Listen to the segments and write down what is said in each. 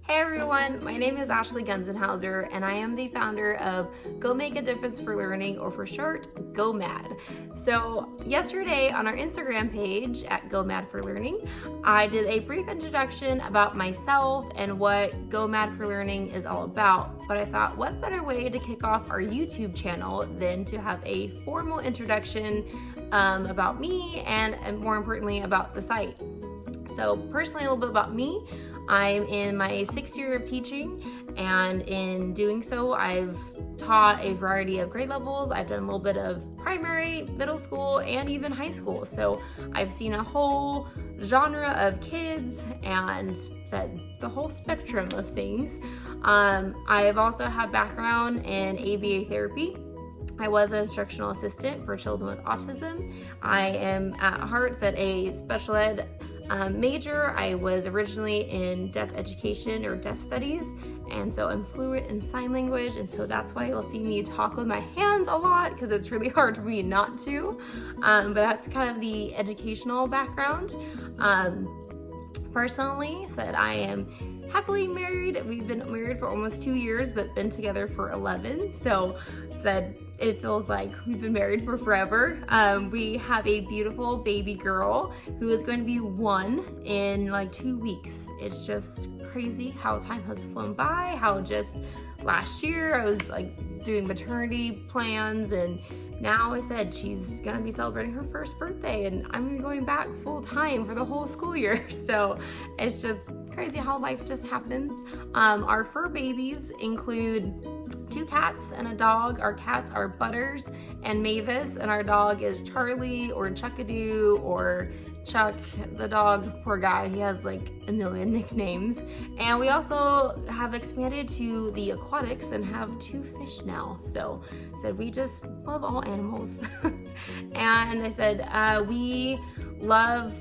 Hey everyone, my name is Ashley Gunzenhauser and I am the founder of Go Make a Difference for Learning, or for short, Go Mad. So yesterday on our Instagram page at Go Mad for Learning, I did a brief introduction about myself and what Go Mad for Learning is all about. But I thought, what better way to kick off our YouTube channel than to have a formal introduction about me and more importantly about the site. So personally, a little bit about me. I'm in my 6th year of teaching, and in doing so, I've taught a variety of grade levels. I've done a little bit of primary, middle school, and even high school. So I've seen a whole genre of kids and said the whole spectrum of things. I've also had background in ABA therapy. I was an instructional assistant for children with autism. I am at heart a special ed major. I was originally in deaf education or deaf studies, and so I'm fluent in sign language, and so that's why you'll see me talk with my hands a lot, because it's really hard for me not to. But that's kind of the educational background. Personally, I am happily married. We've been married for almost 2 years, but been together for 11. So it feels like we've been married for forever. We have a beautiful baby girl who is going to be 1 in like 2 weeks. It's just crazy how time has flown by, how just last year I was like doing maternity plans, and now she's gonna be celebrating her first birthday, and I'm gonna be going back full time for the whole school year. So it's just crazy how life just happens. Our fur babies include 2 cats and a dog. Our cats are Butters and Mavis, and our dog is Charlie or Chuckadoo or Chuck. The dog, poor guy, he has like a million nicknames. And we also have expanded to the aquatics and have 2 fish now. So we just love all animals. And I said we love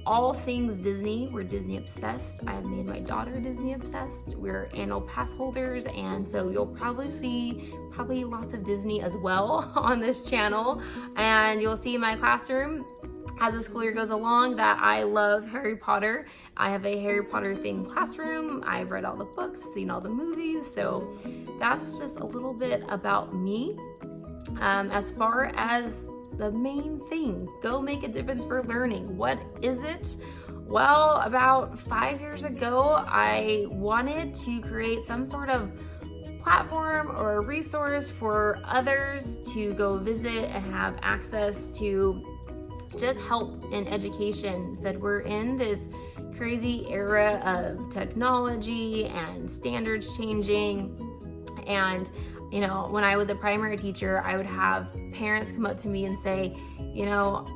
all things Disney. We're Disney obsessed. I've made my daughter Disney obsessed. We're annual pass holders, and so you'll probably see lots of Disney as well on this channel. And you'll see in my classroom as the school year goes along that I love Harry Potter. I have a Harry Potter themed classroom. I've read all the books, seen all the movies, so that's just a little bit about me. As far as the main thing, Go Make a Difference for Learning. What is it? Well, about 5 years ago, I wanted to create some sort of platform or a resource for others to go visit and have access to just help in education. We're in this crazy era of technology and standards changing, and when I was a primary teacher, I would have parents come up to me and say,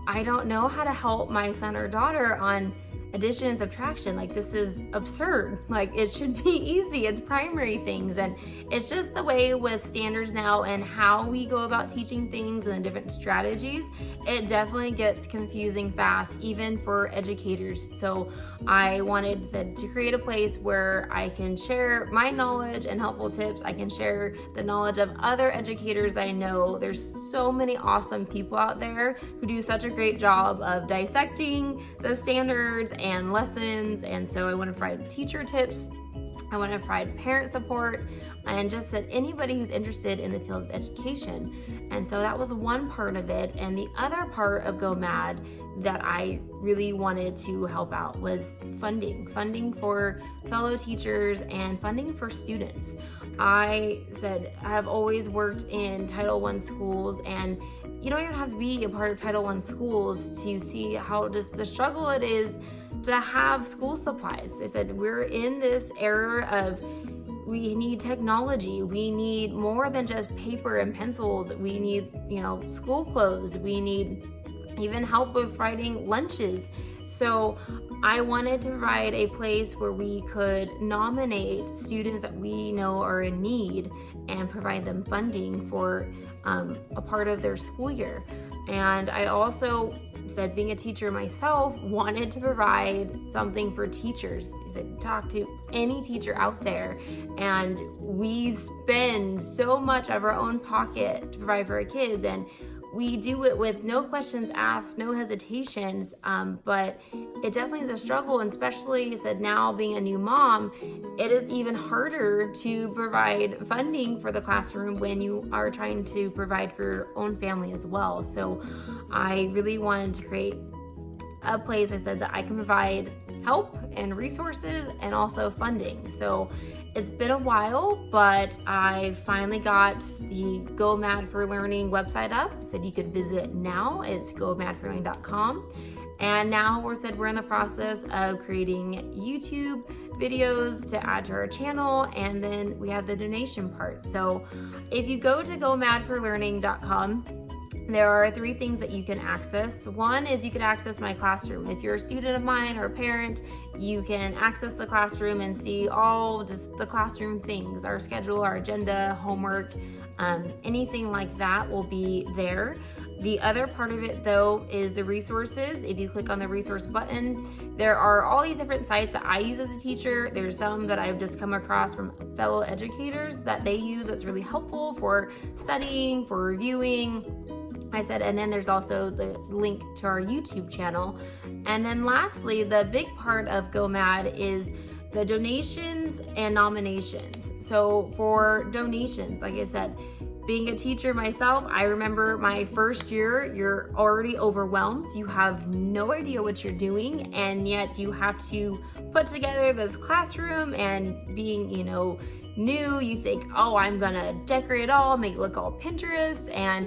I don't know how to help my son or daughter on addition and subtraction. Like, this is absurd. Like, it should be easy. It's primary things. And it's just the way with standards now and how we go about teaching things and the different strategies. It definitely gets confusing fast, even for educators. So I wanted to create a place where I can share my knowledge and helpful tips. I can share the knowledge of other educators I know. There's so many awesome people out there who do such a great job of dissecting the standards and lessons. And so I want to provide teacher tips. I want to provide parent support, and just anybody who's interested in the field of education. And so that was one part of it. And the other part of Go Mad that I really wanted to help out was funding for fellow teachers and funding for students. I have always worked in Title I schools, and you don't even have to be a part of Title I schools to see how just the struggle it is to have school supplies. We're in this era of we need technology. We need more than just paper and pencils. We need, school clothes. We need even help with writing lunches. So I wanted to provide a place where we could nominate students that we know are in need and provide them funding for a part of their school year. And I also being a teacher myself, wanted to provide something for teachers. Talk to any teacher out there, and we spend so much of our own pocket to provide for our kids, and we do it with no questions asked, no hesitations, but it definitely is a struggle, and especially said now being a new mom, it is even harder to provide funding for the classroom when you are trying to provide for your own family as well. So I really wanted to create a place, I said, that I can provide help and resources and also funding. So it's been a while, but I finally got the Go Mad for Learning website up. Said you could visit now. It's gomadforlearning.com. And now we're in the process of creating YouTube videos to add to our channel, and then we have the donation part. So if you go to gomadforlearning.com, there are 3 things that you can access. One is you can access my classroom. If you're a student of mine or a parent, you can access the classroom and see all just the classroom things, our schedule, our agenda, homework, anything like that will be there. The other part of it though is the resources. If you click on the resource button, there are all these different sites that I use as a teacher. There's some that I've just come across from fellow educators that they use that's really helpful for studying, for reviewing. I said, and then there's also the link to our YouTube channel. And then lastly, the big part of Go Mad is the donations and nominations. So for donations, like I said, being a teacher myself, I remember my first year, you're already overwhelmed. You have no idea what you're doing, and yet you have to put together this classroom, and being, new, you think, oh, I'm gonna decorate it all, make it look all Pinterest, and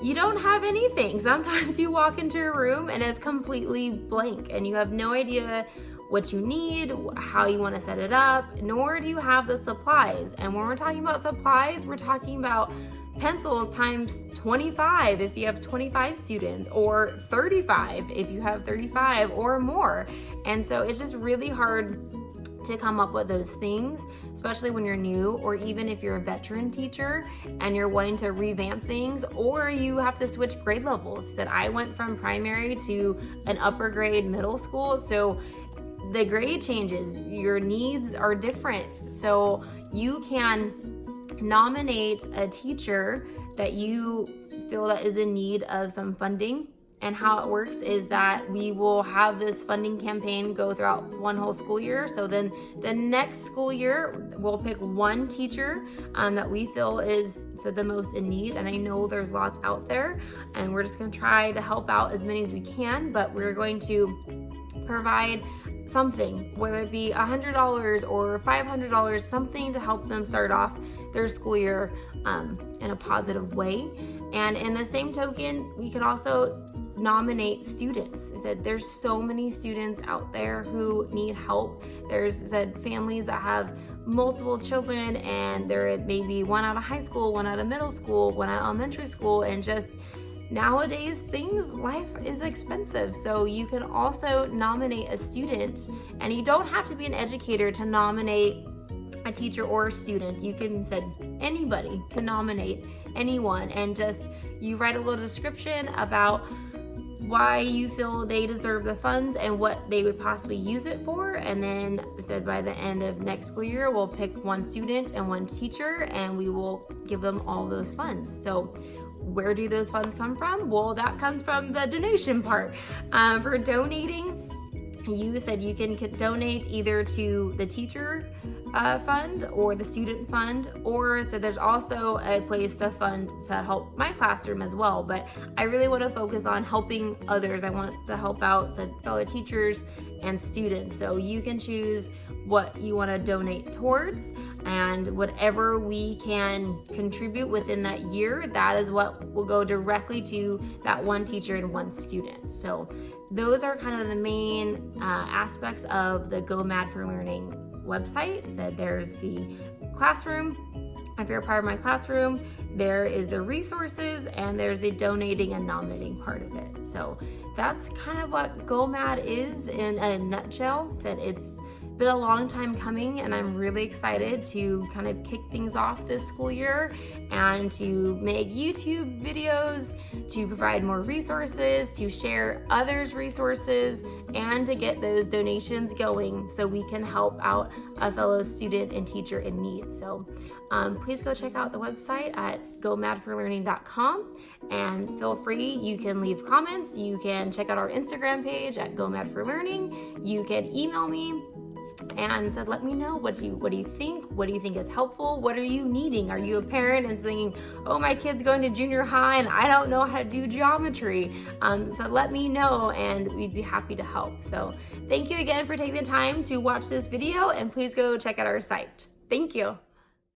you don't have anything. Sometimes you walk into a room and it's completely blank and you have no idea what you need, how you want to set it up, nor do you have the supplies. And when we're talking about supplies, we're talking about pencils times 25 if you have 25 students, or 35 if you have 35 or more. And so it's just really hard to come up with those things, especially when you're new, or even if you're a veteran teacher and you're wanting to revamp things, or you have to switch grade levels. That I went from primary to an upper grade middle school, so the grade changes, your needs are different. So you can nominate a teacher that you feel that is in need of some funding. And how it works is that we will have this funding campaign go throughout one whole school year. So then the next school year, we'll pick one teacher that we feel is the most in need. And I know there's lots out there, and we're just gonna try to help out as many as we can, but we're going to provide something, whether it be $100 or $500, something to help them start off their school year in a positive way. And in the same token, we could also nominate students. I said there's so many students out there who need help. There's families that have multiple children, and there may be one out of high school, one out of middle school, one out of elementary school, and just nowadays life is expensive. So you can also nominate a student, and you don't have to be an educator to nominate a teacher or a student. You can anybody can nominate anyone, and just you write a little description about why you feel they deserve the funds and what they would possibly use it for. And then by the end of next school year, we'll pick one student and one teacher, and we will give them all those funds. So where do those funds come from? Well, that comes from the donation part. For donating, you said you can donate either to the teacher fund or the student fund, or so there's also a place to fund to help my classroom as well. But I really want to focus on helping others. I want to help out fellow teachers and students. So you can choose what you want to donate towards, and whatever we can contribute within that year, that is what will go directly to that one teacher and one student. So those are kind of the main aspects of the Go Mad for Learning website. So there's the classroom. If you're a part of my classroom, there is the resources, and there's the donating and nominating part of it. So that's kind of what Go Mad is in a nutshell. That it's been a long time coming, and I'm really excited to kind of kick things off this school year and to make YouTube videos, to provide more resources, to share others' resources, and to get those donations going so we can help out a fellow student and teacher in need. So please go check out the website at gomadforlearning.com, and feel free, you can leave comments, you can check out our Instagram page at gomadforlearning, you can email me and said, let me know, what do you think is helpful, what are you needing? Are you a parent and thinking, oh, my kid's going to junior high and I don't know how to do geometry? So let me know and we'd be happy to help. So thank you again for taking the time to watch this video, and please go check out our site. Thank you.